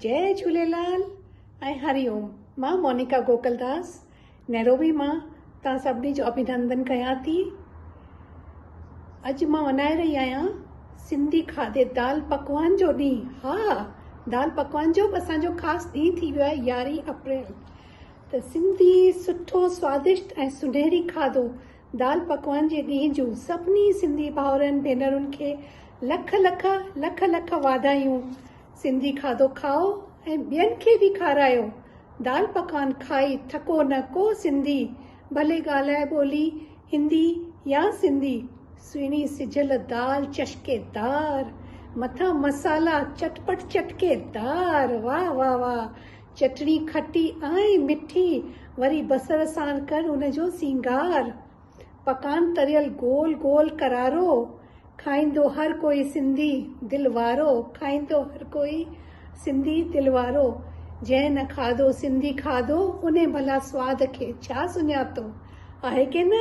जय झूलेलाल ऐं हरिओम। मां मोनिका गोकलदास नैरोबी मां तव्हां सभिनी जो अभिनंदन कयां थी। अॼु मां मल्हाए रही आहियां सिंधी खाधे दाल पकवान जो ॾींहुं। हा, दाल पकवान जो असांजो ख़ासि ॾींहुं थी वियो आहे 11 अप्रैल। त सिंधी सुठो स्वादिष्ट ऐं सुनहरी खाधो दाल पकवान जे ॾींहुं जूं सभिनी सिंधी भाउरनि भेनरुनि खे लख लख लख लख वाधायूं। सिंधी खाधो खाओ ऐं ॿियनि खे बि खारायो। दाल पकवान खाई थको न को सिंधी, भले ॻाल्हाए ॿोली हिंदी या सिंधी। सुहिणी सिझल दाल चश्केदार, मथां मसाला चटपट चटकेदार। वाह वाह वाह। चटणी खटी ऐं मिठी, वरी बसर सां कर उनजो सींगार। पकान तरियल गोल गोल करारो, खाईंदो हर कोई सिंधी दिल वारो। खाईंदो हर कोई सिंधी दिल वारो। जंहिं न खाधो सिंधी खाधो, उन भला स्वाद खे छा सुञातो आहे की न।